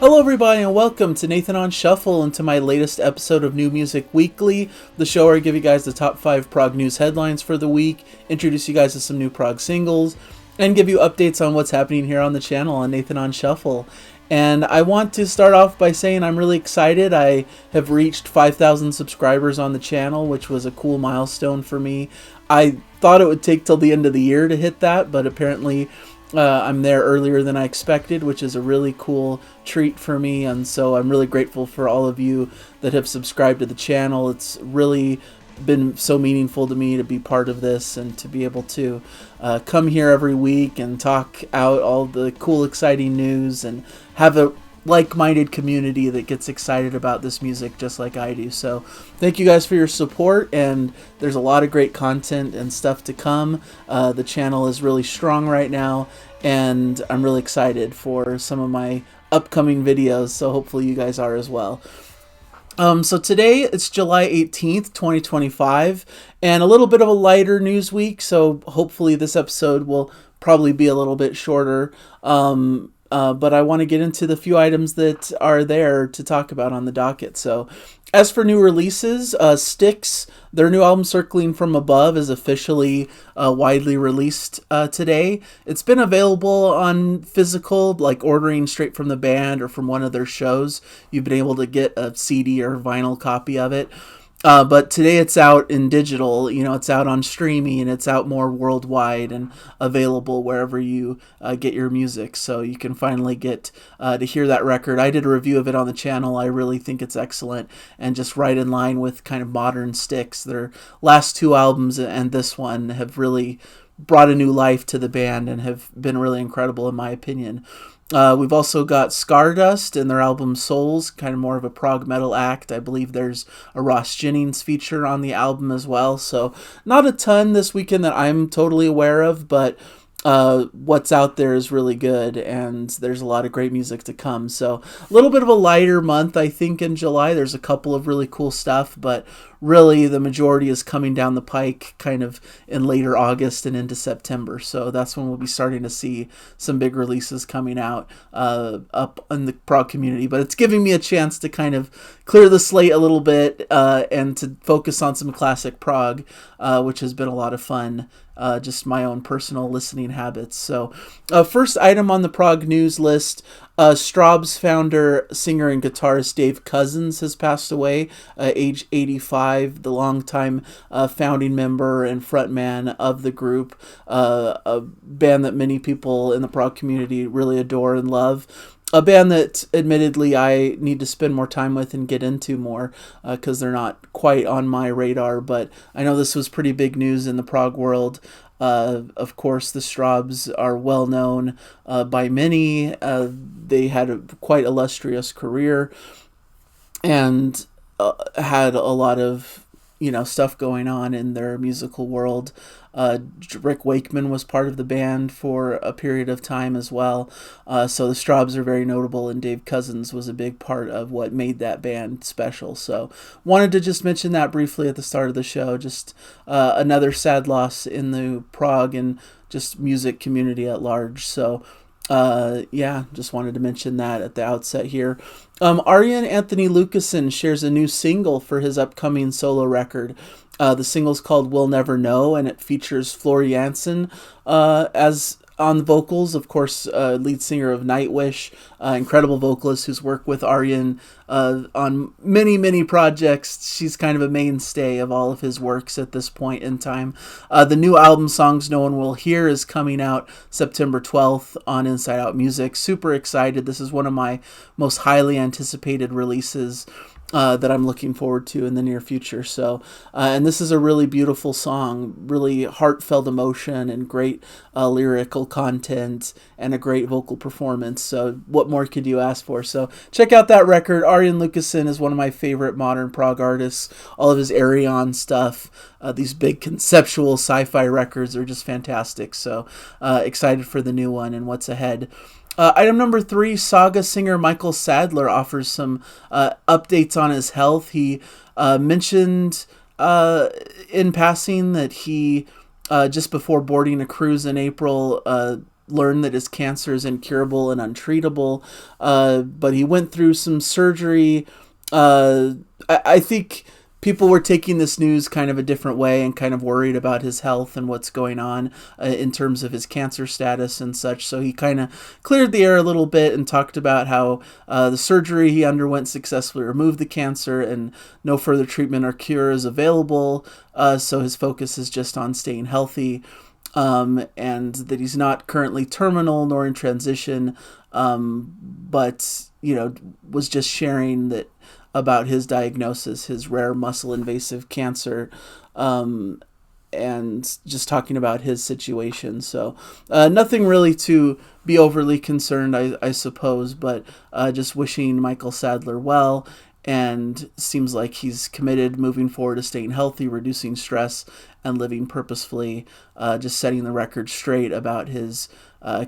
Hello, everybody, and welcome to Nathan on Shuffle and to my latest episode of New Music Weekly, the show where I give you guys the top 5 prog news headlines for the week, introduce you guys to some new prog singles, and give you updates on what's happening here on the channel on Nathan on Shuffle. And I want to start off by saying I'm really excited. I have reached 5,000 subscribers on the channel, which was a cool milestone for me. I thought it would take till the end of the year to hit that, but apparently I'm there earlier than I expected, which is a really cool treat for me, and so I'm really grateful for all of you that have subscribed to the channel. It's really been so meaningful to me to be part of this and to be able to come here every week and talk out all the cool, exciting news and have a like-minded community that gets excited about this music just like I do. So thank you guys for your support, and there's a lot of great content and stuff to come. The channel is really strong right now, and I'm really excited for some of my upcoming videos, so hopefully you guys are as well. So today it's July 18th, 2025, and a little bit of a lighter news week, so hopefully this episode will probably be a little bit shorter. But I want to get into the few items that are there to talk about on the docket. So, as for new releases, Styx, their new album Circling from Above, is officially widely released today. It's been available on physical, like ordering straight from the band or from one of their shows. You've been able to get a CD or vinyl copy of it. But today it's out in digital, it's out on streaming, and it's out more worldwide and available wherever you get your music. So you can finally get to hear that record. I did a review of it on the channel. I really think it's excellent and just right in line with kind of modern Styx. Their last two albums and this one have really brought a new life to the band and have been really incredible in my opinion. We've also got Stardust and their album Souls, kind of more of a prog metal act. I believe there's a Ross Jennings feature on the album as well. So not a ton this weekend that I'm totally aware of, but what's out there is really good, and there's a lot of great music to come. So a little bit of a lighter month, I think, in July. There's a couple of really cool stuff, but really the majority is coming down the pike kind of in later August and into September. So that's when we'll be starting to see some big releases coming out up in the prog community. But it's giving me a chance to kind of clear the slate a little bit and to focus on some classic prog, which has been a lot of fun. Just my own personal listening habits. So first item on the prog news list, Strawbs founder, singer, and guitarist Dave Cousins has passed away, age 85, the longtime founding member and frontman of the group, a band that many people in the prog community really adore and love. A band that, admittedly, I need to spend more time with and get into more because they're not quite on my radar, but I know this was pretty big news in the prog world. Of course, the Strawbs are well known by many. They had a quite illustrious career and had a lot of stuff going on in their musical world. Rick Wakeman was part of the band for a period of time as well. So the Strawbs are very notable, and Dave Cousins was a big part of what made that band special. So wanted to just mention that briefly at the start of the show. Just another sad loss in the prog and just music community at large. So just wanted to mention that at the outset here. Arjen Anthony Lucassen shares a new single for his upcoming solo record. The single's called We'll Never Know, and it features Floor Jansen as on the vocals. Of course, lead singer of Nightwish, incredible vocalist who's worked with Arjen on many, many projects. She's kind of a mainstay of all of his works at this point in time. The new album, Songs No One Will Hear, is coming out September 12th on Inside Out Music. Super excited. This is one of my most highly anticipated releases that I'm looking forward to in the near future. So, and this is a really beautiful song, really heartfelt emotion and great lyrical content and a great vocal performance. So what more could you ask for? So check out that record. Arjen Lucassen is one of my favorite modern prog artists. All of his Arion stuff, these big conceptual sci-fi records are just fantastic. So excited for the new one and what's ahead. Item number 3, Saga singer Michael Sadler offers some updates on his health. He mentioned in passing that he, just before boarding a cruise in April, learned that his cancer is incurable and untreatable. But he went through some surgery. I think people were taking this news kind of a different way and kind of worried about his health and what's going on in terms of his cancer status and such. So he kind of cleared the air a little bit and talked about how the surgery he underwent successfully removed the cancer and no further treatment or cure is available. So his focus is just on staying healthy, and that he's not currently terminal nor in transition, but, was just sharing that about his diagnosis, his rare muscle invasive cancer, and just talking about his situation. So nothing really to be overly concerned, I suppose, but just wishing Michael Sadler well, and seems like he's committed moving forward to staying healthy, reducing stress, and living purposefully, just setting the record straight about his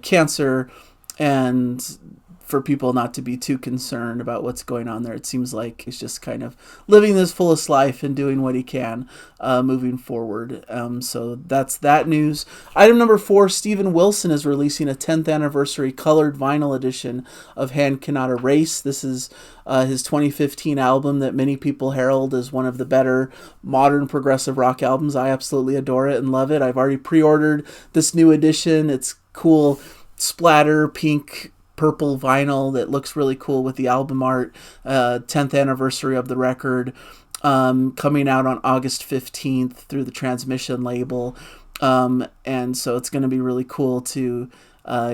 cancer, and for people not to be too concerned about what's going on there. It seems like he's just kind of living his fullest life and doing what he can moving forward. So that's that news. Item number 4, Steven Wilson is releasing a 10th anniversary colored vinyl edition of Hand Cannot Erase. This is his 2015 album that many people herald as one of the better modern progressive rock albums. I absolutely adore it and love it. I've already pre-ordered this new edition. It's cool splatter pink purple vinyl that looks really cool with the album art. 10th anniversary of the record, coming out on August 15th through the Transmission label, and so it's going to be really cool to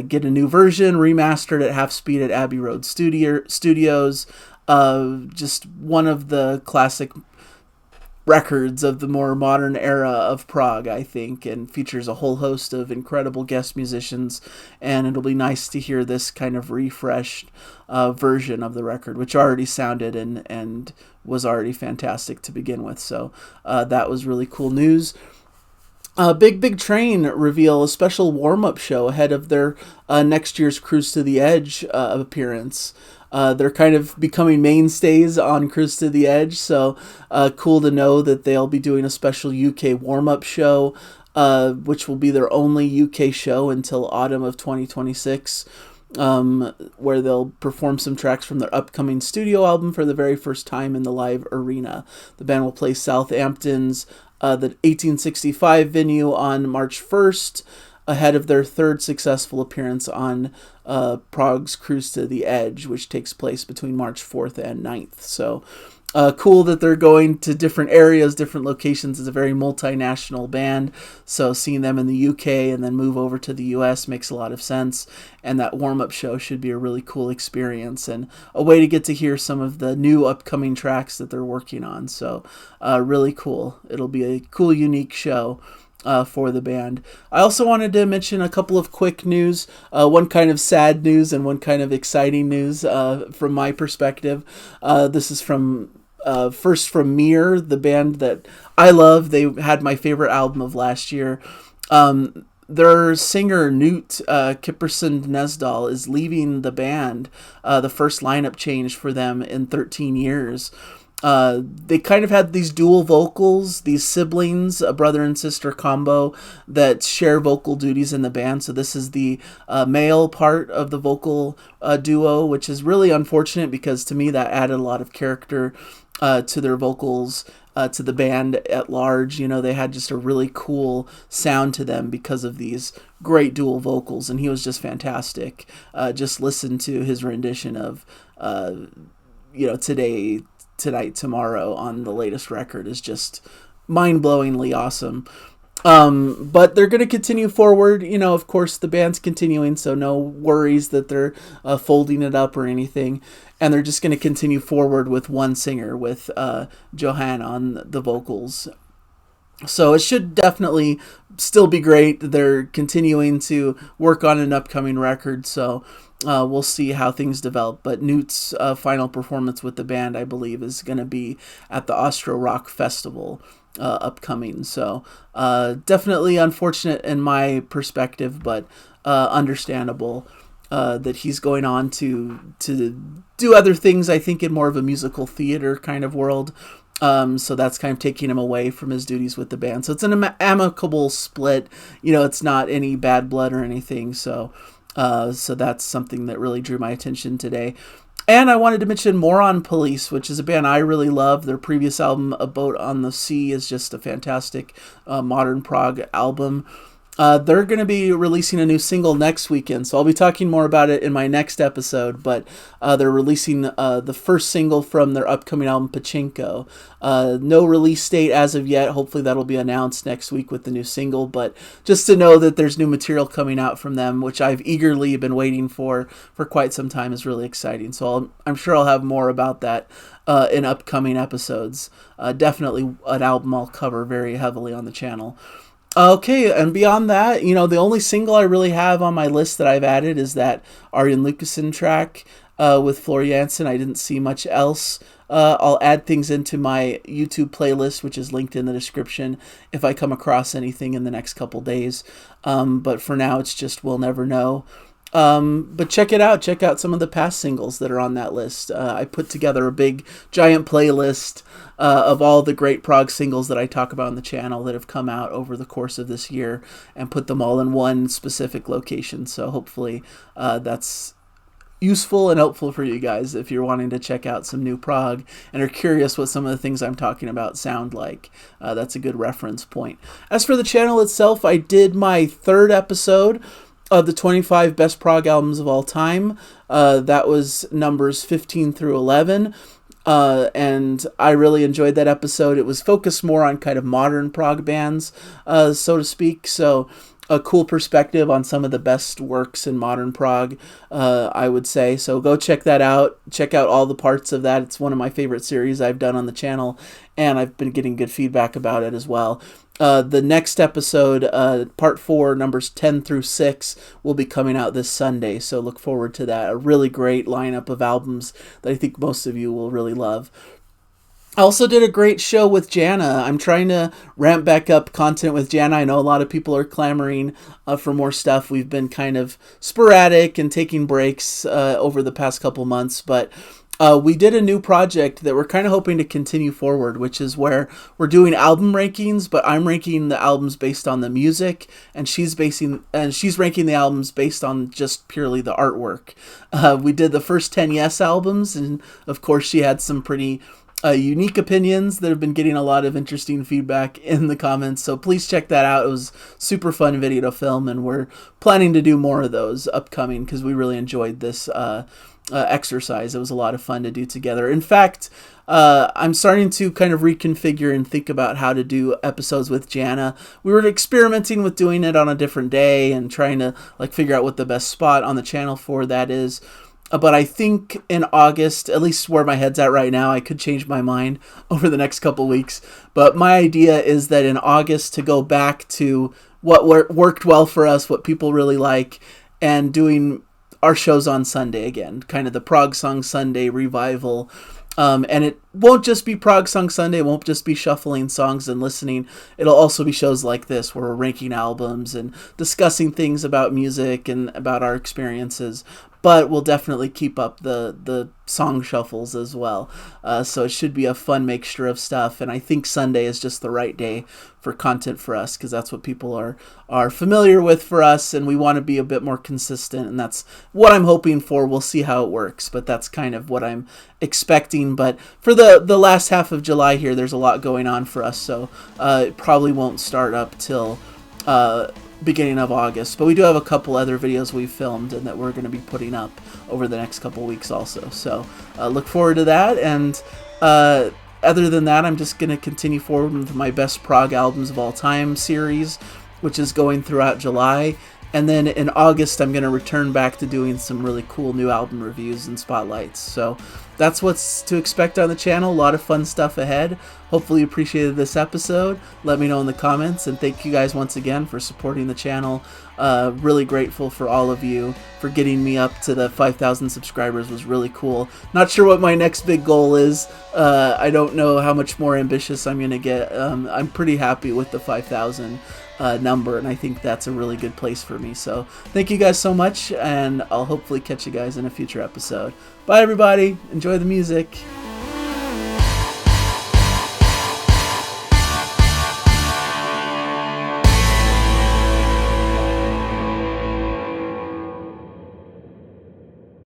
get a new version remastered at half speed at Abbey Road Studios. Just one of the classic records of the more modern era of prog, I think, and features a whole host of incredible guest musicians, and it'll be nice to hear this kind of refreshed version of the record, which already sounded and was already fantastic to begin with. So that was really cool news. Big Train reveal a special warm-up show ahead of their next year's Cruise to the Edge appearance. They're kind of becoming mainstays on Cruise to the Edge, so cool to know that they'll be doing a special UK warm-up show, which will be their only UK show until autumn of 2026, where they'll perform some tracks from their upcoming studio album for the very first time in the live arena. The band will play Southampton's the 1865 venue on March 1st, ahead of their third successful appearance on Prog's Cruise to the Edge, which takes place between March 4th and 9th. So cool that they're going to different areas, different locations. It's a very multinational band, so seeing them in the UK and then move over to the US makes a lot of sense, and that warm-up show should be a really cool experience and a way to get to hear some of the new upcoming tracks that they're working on. So really cool. It'll be a cool, unique show for the band. I also wanted to mention a couple of quick news, one kind of sad news and one kind of exciting news from my perspective. This is first from MEER, the band that I love. They had my favorite album of last year. Their singer, Knut, Kippersund Nesdal, is leaving the band, the first lineup change for them in 13 years. They kind of had these dual vocals, these siblings, a brother and sister combo that share vocal duties in the band. So this is the male part of the vocal duo, which is really unfortunate because to me that added a lot of character to their vocals, to the band at large. They had just a really cool sound to them because of these great dual vocals, and he was just fantastic. Just listen to his rendition of Today, Tonight, Tomorrow on the latest record is just mind-blowingly awesome. But they're going to continue forward. Of course, the band's continuing, so no worries that they're folding it up or anything. And they're just going to continue forward with one singer, with Johan on the vocals. So it should definitely still be great. They're continuing to work on an upcoming record, so we'll see how things develop. But Knut's final performance with the band, I believe, is going to be at the Austro Rock Festival upcoming. So definitely unfortunate in my perspective, but understandable that he's going on to do other things, I think, in more of a musical theater kind of world. So that's kind of taking him away from his duties with the band. So it's an amicable split. You know, it's not any bad blood or anything. So that's something that really drew my attention today. And I wanted to mention Moron Police, which is a band I really love. Their previous album, A Boat on the Sea, is just a fantastic modern prog album. They're going to be releasing a new single next weekend, so I'll be talking more about it in my next episode, but they're releasing the first single from their upcoming album, Pachinko. No release date as of yet. Hopefully that'll be announced next week with the new single, but just to know that there's new material coming out from them, which I've eagerly been waiting for quite some time, is really exciting. So I'm sure I'll have more about that in upcoming episodes. Definitely an album I'll cover very heavily on the channel. Okay, and beyond that, you know, the only single I really have on my list that I've added is that Arjen Lucassen track with Floor Jansen. I didn't see much else. I'll add things into my YouTube playlist, which is linked in the description, if I come across anything in the next couple days. But for now, it's just We'll Never Know. But check it out. Check out some of the past singles that are on that list. I put together a big, giant playlist of all the great prog singles that I talk about on the channel that have come out over the course of this year, and put them all in one specific location. So hopefully that's useful and helpful for you guys if you're wanting to check out some new prog and are curious what some of the things I'm talking about sound like. That's a good reference point. As for the channel itself, I did my third episode of the 25 best prog albums of all time. That was numbers 15 through 11. And I really enjoyed that episode. It was focused more on kind of modern prog bands, so to speak. So a cool perspective on some of the best works in modern prog, I would say. So go check that out. Check out all the parts of that. It's one of my favorite series I've done on the channel, and I've been getting good feedback about it as well. The next episode, part 4, numbers 10 through 6, will be coming out this Sunday, so look forward to that. A really great lineup of albums that I think most of you will really love. I also did a great show with Jana. I'm trying to ramp back up content with Jana. I know a lot of people are clamoring for more stuff. We've been kind of sporadic and taking breaks over the past couple months, but we did a new project that we're kind of hoping to continue forward, which is where we're doing album rankings, but I'm ranking the albums based on the music, and she's ranking the albums based on just purely the artwork. We did the first 10 Yes albums, and of course she had some pretty unique opinions that have been getting a lot of interesting feedback in the comments, so please check that out. It was super fun video to film, and we're planning to do more of those upcoming because we really enjoyed this exercise. It was a lot of fun to do together. In fact, I'm starting to kind of reconfigure and think about how to do episodes with Jana. We were experimenting with doing it on a different day and trying to figure out what the best spot on the channel for that is. But I think in August, at least where my head's at right now, I could change my mind over the next couple weeks. But my idea is that in August to go back to what worked well for us, what people really like, and doing our shows on Sunday again, kind of the Prog Song Sunday revival. And it won't just be Prog Song Sunday. It won't just be shuffling songs and listening. It'll also be shows like this where we're ranking albums and discussing things about music and about our experiences. But we'll definitely keep up the song shuffles as well. So it should be a fun mixture of stuff. And I think Sunday is just the right day for content for us because that's what people are familiar with for us. And we want to be a bit more consistent. And that's what I'm hoping for. We'll see how it works. But that's kind of what I'm expecting. But for the last half of July here, there's a lot going on for us. So it probably won't start up till beginning of August, but we do have a couple other videos we've filmed and that we're going to be putting up over the next couple weeks also, so look forward to that. And other than that, I'm just going to continue forward with my best prog albums of all time series, which is going throughout July. And then in August, I'm going to return back to doing some really cool new album reviews and spotlights. So that's what's to expect on the channel. A lot of fun stuff ahead. Hopefully you appreciated this episode. Let me know in the comments. And thank you guys once again for supporting the channel. Really grateful for all of you for getting me up to the 5,000 subscribers. Was really cool. Not sure what my next big goal is. I don't know how much more ambitious I'm going to get. I'm pretty happy with the 5,000 number, and I think that's a really good place for me. So thank you guys so much, and I'll hopefully catch you guys in a future episode. Bye everybody, enjoy the music.